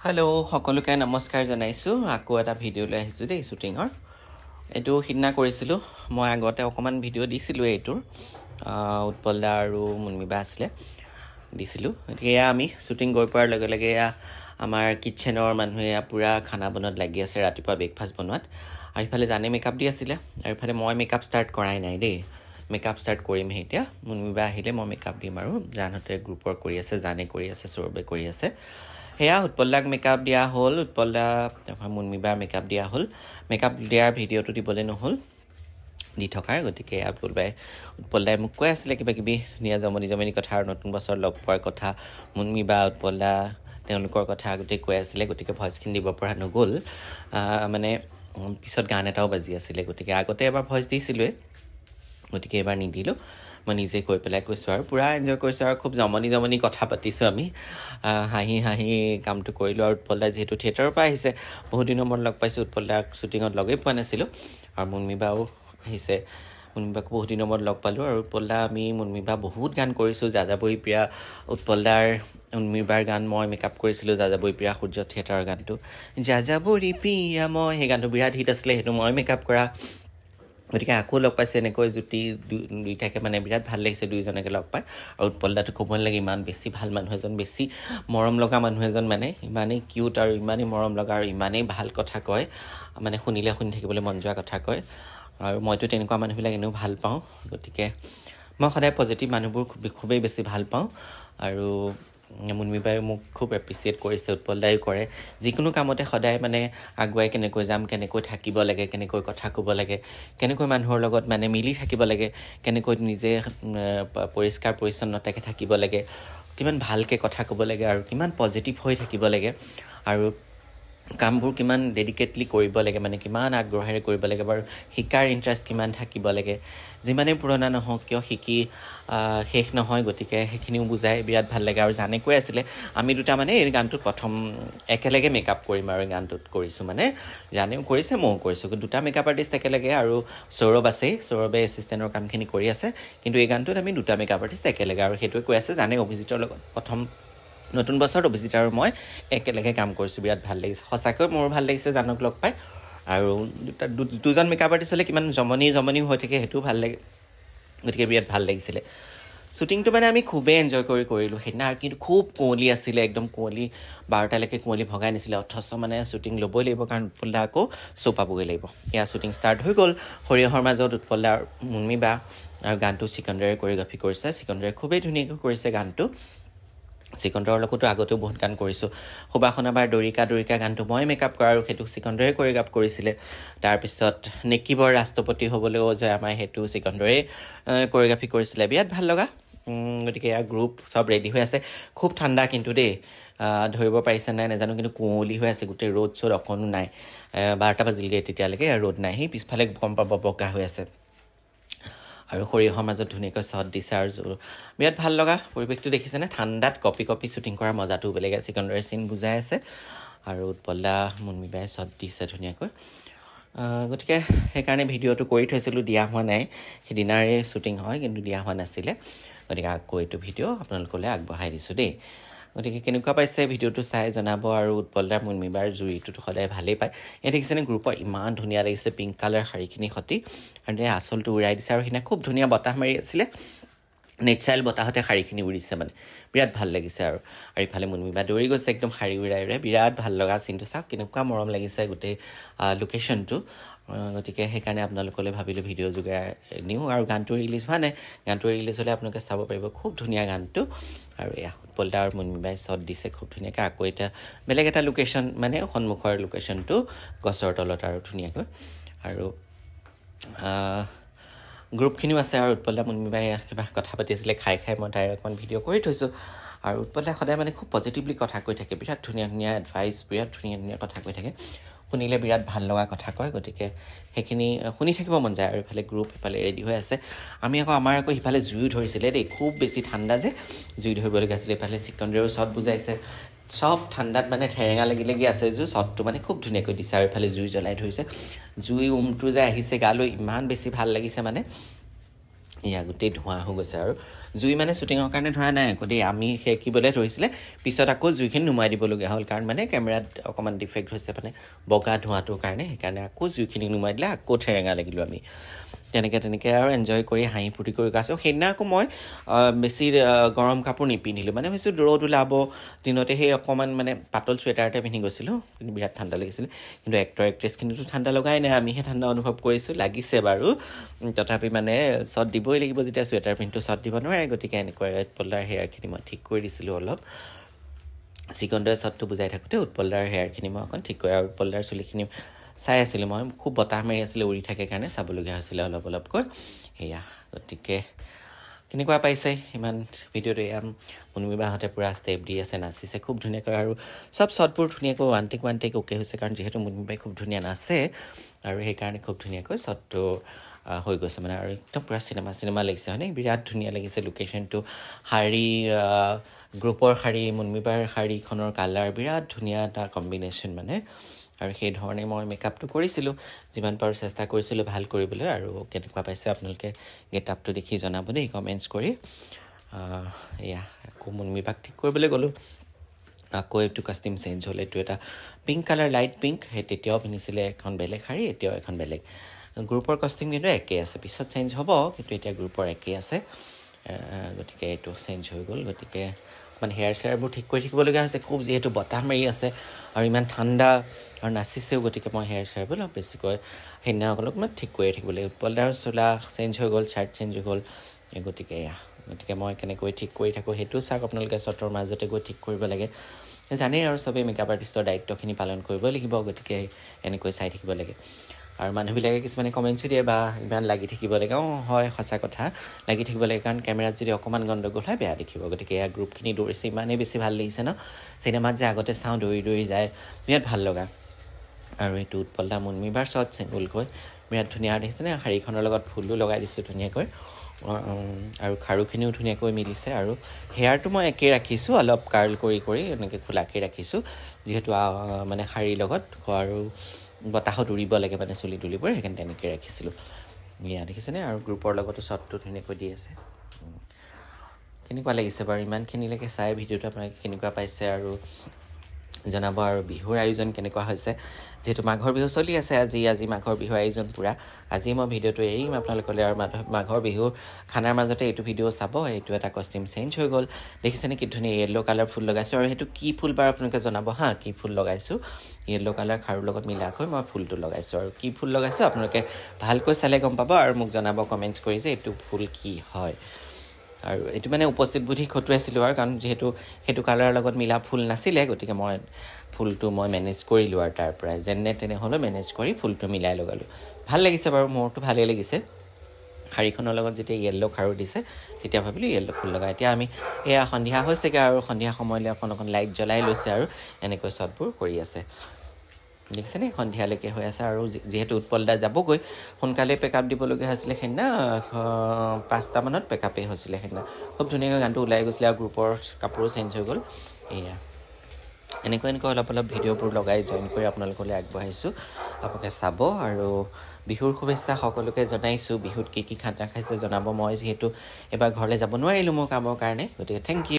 hello' সকলোকে নমস্কাৰ জনাইছোঁ আকৌ এটা ভিডিঅ' লৈ আহিছোঁ দেই শ্বুটিঙৰ এইটো সিদিনা কৰিছিলোঁ মই আগতে অকণমান ভিডিঅ' দিছিলোঁ এইটোৰ উৎপল দা আৰু মুনমিবা আছিলে দিছিলোঁ গতিকে এয়া আমি শ্বুটিং গৈ পোৱাৰ লগে লগে এয়া আমাৰ কিটচেনৰ মানুহে পূৰা খানা বনোৱাত লাগি আছে ৰাতিপুৱা ব্ৰেকফাষ্ট বনোৱাত আৰু ইফালে জানে মেকআপ দি আছিলে আৰু ইফালে মই মেকআপ ষ্টাৰ্ট কৰাই নাই দেই মেকআপ ষ্টাৰ্ট কৰিমহে এতিয়া মুনমিবা আহিলে মই মেকআপ দিম আৰু জানহঁতে গ্ৰুপৰ কৰি আছে জানে কৰি আছে সৌৰভে কৰি আছে হেয়া উৎপলদাক মেকআপ দিয়া হ'ল উৎপলদা মুনমিবাৰ মেকআপ দিয়া হ'ল মেকআপ দিয়াৰ ভিডিঅ'টো দিবলৈ নহ'ল দি থকাৰ গতিকে উৎপলদাই মোক কৈ আছিলে কিবা কিবি ধুনীয়া জমনি কথা আৰু নতুন বছৰ লগ পোৱাৰ কথা মুনমিবা উৎপলদা তেওঁলোকৰ কথা গোটেই কৈ আছিলে গতিকে ভইচখিনি দিব পৰা নগ'ল মানে পিছত গান এটাও বাজি আছিলে গতিকে আগতে এবাৰ ভইচ দিছিলোঁৱে গতিকে এবাৰ নিদিলোঁ মই নিজে কৈ পেলাই কৈছোঁ আৰু পূৰা এনজয় কৰিছোঁ আৰু খুব জমনি কথা পাতিছোঁ আমি হাঁহি কামটো কৰিলোঁ আৰু উৎপলদা যিহেতু থিয়েটাৰৰ পৰা আহিছে বহুত দিনৰ মূৰত লগ পাইছোঁ উৎপলদাক শ্বুটিঙত লগেই পোৱা নাছিলোঁ আৰু মুনমিবাও আহিছে মুনমিবাকো বহুত দিনৰ মূৰত লগ পালোঁ আৰু মুনমিবা বহুত গান কৰিছোঁ যাযাবৰী প্ৰিয়া উৎপলদাৰ মুনমিবাৰ গান মই মেকআপ কৰিছিলোঁ যাযাবৰী প্ৰিয়া সূৰ্য থিয়েটাৰৰ গানটো যাযাবৰী প্ৰিয়া মই সেই গানটো বিৰাট হিট আছিলে সেইটো মই মেকআপ কৰা গতিকে আকৌ লগ পাইছে এনেকৈ জুতি দুইটাকে মানে বিৰাট ভাল লাগিছে দুইজনকে লগ পাই আৰু উৎপলদাটো ক'ব নালাগে ইমান বেছি ভাল মানুহ এজন বেছি মৰম লগা মানুহ এজন মানে ইমানেই কিউট আৰু ইমানেই মৰম লগা আৰু ইমানেই ভাল কথা কয় মানে শুনি থাকিবলৈ মন যোৱা কথা কয় আৰু মইতো তেনেকুৱা মানুহবিলাক এনেও ভাল পাওঁ গতিকে মই সদায় পজিটিভ মানুহবোৰ খুবেই বেছি ভাল পাওঁ আৰু মুনমিবাই মোক খুব এপ্ৰিচিয়েট কৰিছে উৎপলদায়ো কৰে যিকোনো কামতে সদায় মানে আগুৱাই কেনেকৈ যাম কেনেকৈ থাকিব লাগে কেনেকৈ কথা ক'ব লাগে কেনেকৈ মানুহৰ লগত মানে মিলি থাকিব লাগে কেনেকৈ নিজে পৰিষ্কাৰ পৰিচ্ছন্নতাকৈ থাকিব লাগে কিমান ভালকৈ কথা ক'ব লাগে আৰু কিমান পজিটিভ হৈ থাকিব লাগে আৰু কামবোৰ কিমান ডেডিকেটলি কৰিব লাগে মানে কিমান আগ্ৰহেৰে কৰিব লাগে বাৰু শিকাৰ ইণ্টাৰেষ্ট কিমান থাকিব লাগে যিমানেই পুৰণা নহওক কিয় শিকি শেষ নহয় গতিকে সেইখিনিও বুজাই বিৰাট ভাল লাগে আৰু জানে কৈ আছিলে আমি দুটা মানে এই গানটোত প্ৰথম একেলগে মেকআপ কৰিম আৰু এই গানটোত কৰিছোঁ মানে জানেও কৰিছে ময়ো কৰিছোঁ দুটা মেকআপ আৰ্টিষ্ট একেলগে আৰু সৌৰভ আছেই সৌৰভে এছিষ্টেণ্টৰ কামখিনি কৰি আছে কিন্তু এই গানটোত আমি দুটা মেকআপ আৰ্টিষ্ট একেলগে আৰু সেইটোৱে কৈ আছে জানে অভিজিতৰ লগত প্ৰথম নতুন বছৰত অভিজিত আৰু মই একেলগে কাম কৰিছোঁ বিৰাট ভাল লাগিছে সঁচাকৈ মোৰ ভাল লাগিছে জানক লগ পাই আৰু দুজন মেকআপ আৰ্টিষ্ট হ'লে কিমান জমনি হৈ থাকে সেইটোও ভাল লাগে গতিকে বিৰাট ভাল লাগিছিলে শ্বুটিংটো মানে আমি খুবেই এনজয় কৰিলোঁ সেইদিনা আৰু কিন্তু খুব কুঁৱলী আছিলে একদম কুঁৱলী 12টালৈকে কুঁৱলী ভগাই নিছিলে অথচ মানে শ্বুটিং ল'বই লাগিব কাৰণ উৎপলদা আকৌ শ্ব' পাবগৈ লাগিব এয়া শ্বুটিং ষ্টাৰ্ট হৈ গ'ল সৰিয়হৰ মাজত উৎপলদা আৰু মুনমিবা আৰু গানটো চিকন্দৰে কৰিঅগ্ৰাফি কৰিছে চিকন্দৰে খুবেই ধুনীয়াকৈ কৰিছে গানটো চিকন্দৰৰ লগতো আগতেও বহুত গান কৰিছোঁ সুবাসনাবাৰ দৰিকা গানটো মই মেকআপ কৰা আৰু সেইটো চিকন্দৰে কৰিঅগ্ৰাফ কৰিছিলে তাৰপিছত নেকিবৰ ৰাষ্ট্ৰপতি হ'বলৈও যে আমাৰ সেইটো চিকন্দৰে কৰিঅগ্ৰাফি কৰিছিলে বিৰাট ভাল লগা গতিকে এয়া গ্ৰুপ চব ৰেডি হৈ আছে খুব ঠাণ্ডা কিন্তু দেই ধৰিব পাৰিছে নাই নাজানো কিন্তু কুঁৱলী হৈ আছে গোটেই ৰ'দ চ'দ অকণো নাই 12টা বাজিলগৈ তেতিয়ালৈকে ৰ'দ নাই সেই পিছফালে গম পাব বগা হৈ আছে আৰু সৰিয়হৰ মাজত ধুনীয়াকৈ শ্বট দিছে আৰু বিৰাট ভাল লগা পৰিৱেশটো দেখিছেনে ঠাণ্ডাত কপি শ্বুটিং কৰাৰ মজাটোও বেলেগ আছে চিকন্দৰে চিন বুজাই আছে আৰু উৎপলদা মুনমিবাই শ্বট দিছে ধুনীয়াকৈ গতিকে সেইকাৰণে ভিডিঅ'টো কৰি থৈছিলোঁ দিয়া হোৱা নাই সেইদিনাৰে শ্বুটিং হয় কিন্তু দিয়া হোৱা নাছিলে গতিকে আকৌ এইটো ভিডিঅ' আপোনালোকলৈ আগবঢ়াই দিছোঁ দেই গতিকে কেনেকুৱা পাইছে ভিডিঅ'টো চাই জনাব আৰু উৎপলদা মুনমিবাৰ জুৰিটোতো সদায় ভালেই পায় এই দেখিছেনে গ্ৰুপৰ ইমান ধুনীয়া লাগিছে পিংক কালাৰ শাৰীখিনি সতি আৰু আচলটো উৰাই দিছে আৰু সেইদিনা খুব ধুনীয়া বতাহ মাৰি আছিলে নেচাৰেল বতাহতে শাৰীখিনি উৰিছে মানে বিৰাট ভাল লাগিছে আৰু ইফালে মুনমিবা দৌৰি গৈছে একদম শাৰী উৰাই বিৰাট ভাল লগা চিনটো চাওক কেনেকুৱা মৰম লাগিছে গোটেই লোকেশ্যনটো গতিকে সেইকাৰণে আপোনালোকলৈ ভাবিলোঁ ভিডিঅ' যোগে নিওঁ আৰু গানটো ৰিলিজ হোৱা নাই গানটো ৰিলিজ হ'লে আপোনালোকে চাব পাৰিব খুব ধুনীয়া গানটো আৰু এয়া উৎপলদা আৰু মুনমিবাই শ্বট দিছে খুব ধুনীয়াকৈ আকৌ এতিয়া বেলেগ এটা লোকেশ্যন মানে সন্মুখৰ লোকেশ্যনটো গছৰ তলত আৰু ধুনীয়াকৈ আৰু গ্ৰুপখিনিও আছে আৰু উৎপলদা মুনমিবাই কিবা কথা পাতি আছিলে খাই মই তাইৰ অকণমান ভিডিঅ' কৰি থৈছোঁ আৰু উৎপলদাই সদায় মানে খুব পজিটিভলি কথা কৈ থাকে বিৰাট ধুনীয়া এডভাইচ বিৰাট ধুনীয়া কথা কৈ থাকে শুনিলে বিৰাট ভাল লগা কথা কয় গতিকে সেইখিনি শুনি থাকিব মন যায় আৰু ইফালে গ্ৰুপ ইফালে ৰেডি হৈ আছে আমাৰ আকৌ সিফালে জুইও ধৰিছিলে দেই খুব বেছি ঠাণ্ডা যে জুই ধৰিবলগীয়া আছিলে ইফালে চিকন্দৰেও শ্বট বুজাইছে সব ঠাণ্ডাত মানে ঠেৰেঙা লাগি আছে শ্বটটো মানে খুব ধুনীয়াকৈ দিছে আৰু ইফালে জুই জ্বলাই ধৰিছে জুই উমটো যে আহিছে গালৈ ইমান বেছি ভাল লাগিছে মানে এয়া গোটেই ধোঁৱা হৈ গৈছে আৰু জুই মানে শ্বুটিঙৰ কাৰণে ধৰা নাই আকৌ দেই আমি সেকিবলৈ ধৰিছিলে পিছত আকৌ জুইখিনি নুমাই দিবলগীয়া হ'ল কাৰণ মানে কেমেৰাত অকণমান ডিফেক্ট হৈছে মানে বগা ধোঁৱাটোৰ কাৰণে সেইকাৰণে আকৌ জুইখিনি নুমাই দিলে আকৌ ঠেৰেঙা লাগিলোঁ আমি তেনেকৈ আৰু এনজয় কৰি হাঁহি ফূৰ্তি কৰি গৈছোঁ সেইদিনা আকৌ মই বেছি গৰম কাপোৰ নিপিন্ধিলোঁ মানে ভাবিছোঁ ৰ'দ ওলাব দিনতে সেই অকণমান মানে পাতল চুৱেটাৰ এটা পিন্ধি গৈছিলোঁ কিন্তু বিৰাট ঠাণ্ডা লাগিছিলে কিন্তু এক্টৰ এক্ট্ৰেছখিনিতো ঠাণ্ডা লগাই নাই আমিহে ঠাণ্ডা অনুভৱ কৰিছোঁ লাগিছে বাৰু তথাপি মানে শ্বট দিবই লাগিব যেতিয়া চুৱেটাৰ পিন্ধিটো শ্বট দিব নোৱাৰে গতিকে এনেকুৱা উৎপলদাৰ হেয়াৰখিনি মই ঠিক কৰি দিছিলোঁ অলপ চিকনদৰে শ্বটটো বুজাই থাকোঁতে উৎপলদাৰ হেয়াৰখিনি মই অকণ ঠিক কৰি আৰু উৎপলদাৰ চুলিখিনি চাই আছিলোঁ মই খুব বতাহ মাৰি আছিলে উৰি থাকে কাৰণে চাবলগীয়া হৈছিলে অলপকৈ সেয়া গতিকে কেনেকুৱা পাইছে ইমান ভিডিঅ'টো এয়া মুনমিবাহঁতে পূৰা ষ্টেপ দি আছে নাচিছে খুব ধুনীয়াকৈ আৰু চব শ্বটবোৰ ধুনীয়াকৈ ওৱান টেক অ'কে হৈছে কাৰণ যিহেতু মুনমিবাই খুব ধুনীয়া নাচে আৰু সেইকাৰণে খুব ধুনীয়াকৈ শ্বটটো হৈ গৈছে মানে আৰু একদম পূৰা চিনেমা লাগিছে হয়নে বিৰাট ধুনীয়া লাগিছে লোকেশ্যনটো শাৰী গ্ৰুপৰ শাৰী মুনমিবাৰ শাৰীখনৰ কালাৰ বিৰাট ধুনীয়া এটা কম্বিনেশ্যন মানে আৰু সেই ধৰণে মই মেকআপটো কৰিছিলোঁ যিমান পাৰোঁ চেষ্টা কৰিছিলোঁ ভাল কৰিবলৈ আৰু কেনেকুৱা পাইছে আপোনালোকে গেটআপটো দেখি জনাব দেই কমেণ্টছ কৰি এয়া আকৌ মুনমিবাক ঠিক কৰিবলৈ গ'লোঁ আকৌ এইটো কাষ্টিম চেঞ্জ হ'ল এইটো এটা পিংক কালাৰ লাইট পিংক সেই তেতিয়াও পিন্ধিছিলে এখন বেলেগ শাৰী এতিয়াও এখন বেলেগ গ্ৰুপৰ কষ্টিউম কিন্তু একেই আছে পিছত চেঞ্জ হ'ব কিন্তু এতিয়া গ্ৰুপৰ একেই আছে গতিকে এইটো চেঞ্জ হৈ গ'ল গতিকে মানে হেয়াৰ চেয়াৰবোৰ ঠিক কৰি থাকিবলগীয়া হৈছে খুব যিহেতু বতাহ মাৰি আছে আৰু ইমান ঠাণ্ডা আৰু নাচিছেও গতিকে মই হেয়াৰ চেয়াৰবোৰ অলপ বেছিকৈ সেইদিনা অলপমান ঠিক কৰিয়ে থাকিব লাগিব উৎপলদাৰ চোলা চেঞ্জ হৈ গ'ল চাৰ্ট চেঞ্জ হৈ গ'ল গতিকে মই কেনেকৈ ঠিক কৰি থাকোঁ সেইটোও চাওক আপোনালোকে শ্বটৰ মাজতে গৈ ঠিক কৰিব লাগে জানেই আৰু চবেই মেকআপ আৰ্টিষ্টৰ দায়িত্বখিনি পালন কৰিব লাগিব গতিকে এনেকৈ চাই থাকিব লাগে আৰু মানুহবিলাকে কিছুমানে কমেণ্টছো দিয়ে বা ইমান লাগি থাকিব লাগে হয় সঁচা কথা লাগি থাকিব লাগে কাৰণ কেমেৰাত যদি অকণমান গণ্ডগোল হয় বেয়া দেখিব গতিকে এয়া গ্ৰুপখিনি দৌৰিছে ইমানেই বেছি ভাল লাগিছে ন চিনেমাত যে আগতে চাওঁ দৌৰি যায় বিৰাট ভাল লগা আৰু এইটো উৎপলদা মুনমিবাৰ শ্বট চিংগুলকৈ বিৰাট ধুনীয়া দেখিছেনে শাৰীখনৰ লগত ফুলো লগাই দিছোঁ ধুনীয়াকৈ আৰু খাৰুখিনিও ধুনীয়াকৈ মিলিছে আৰু হেয়াৰটো মই একেই ৰাখিছোঁ অলপ কাৰ্ল কৰি এনেকৈ খোলাকৈ ৰাখিছোঁ যিহেতু মানে শাৰীৰ লগত আৰু বতাহত উৰিব লাগে মানে চুলি তুলিবোৰ সেইকাৰণে তেনেকৈ ৰাখিছিলোঁ এয়া দেখিছেনে আৰু গ্ৰুপৰ লগতো শ্বটটো ধুনীয়াকৈ দি আছে কেনেকুৱা লাগিছে বাৰু ইমানখিনিলৈকে চাই ভিডিঅ'টো আপোনালোকে কেনেকুৱা পাইছে আৰু জনাব আৰু বিহুৰ আয়োজন কেনেকুৱা হৈছে যিহেতু মাঘৰ বিহু চলি আছে আজি মাঘৰ বিহুৰ আয়োজন পূৰা আজি মই ভিডিঅ'টো এৰিম আপোনালোকলৈ আৰু মাঘৰ বিহুৰ খানাৰ মাজতে এইটো ভিডিঅ' চাব এইটো এটা কষ্টিউম চেঞ্জ হৈ গ'ল দেখিছেনে কি ধুনীয়া য়েল্ল' কালাৰ ফুল লগাইছোঁ আৰু সেইটো কি ফুল বাৰু আপোনালোকে জনাব কি ফুল লগাইছোঁ য়েল্ল' কালাৰ খাৰুৰ লগত মিলাকৈ মই ফুলটো লগাইছোঁ আৰু কি ফুল লগাইছোঁ আপোনালোকে ভালকৈ চালে গম পাব আৰু মোক জনাব কমেণ্টছ কৰি যে এইটো ফুল কি হয় আৰু এইটো মানে উপস্থিত বুদ্ধি খটুৱাইছিলোঁ আৰু কাৰণ যিহেতু সেইটো কালাৰৰ লগত মিলা ফুল নাছিলে গতিকে ফুলটো মই মেনেজ কৰিলোঁ আৰু তাৰ পৰাই যেনে তেনেহ'লেও মেনেজ কৰি ফুলটো মিলাই লগালোঁ ভাল লাগিছে বাৰু মোৰতো ভালেই লাগিছে শাৰীখনৰ লগত যেতিয়া য়েল্ল' খাৰু দিছে তেতিয়া ভাবিলোঁ য়েল্ল' ফুল লগাই এতিয়া আমি এয়া সন্ধিয়া হৈছেগৈ আৰু সন্ধিয়া সময়লৈ অকণ লাইট জ্বলাই লৈছে আৰু এনেকৈ শ্বটবোৰ কৰি আছে দেখিছেনে সন্ধিয়ালৈকে হৈ আছে আৰু যিহেতু উৎপলদা যাবগৈ সোনকালে পেকআপ দিবলগীয়া হৈছিলে সেইদিনা 5টা মানত পেকআপেই হৈছিলে সেইদিনা খুব ধুনীয়াকৈ গানটো ওলাই গৈছিলে আৰু গ্ৰুপৰ কাপোৰো চেঞ্জ হৈ গ'ল এয়া এনেকৈ অলপ ভিডিঅ'বোৰ লগাই জইন কৰি আপোনালোকলৈ আগবঢ়াইছোঁ আপোনালোকে চাব আৰু বিহুৰ শুভেচ্ছা সকলোকে জনাইছোঁ বিহুত কি খানা খাইছে জনাব মই যিহেতু এবাৰ ঘৰলৈ যাব নোৱাৰিলোঁ মোৰ কামৰ কাৰণে গতিকে থেংক ইউ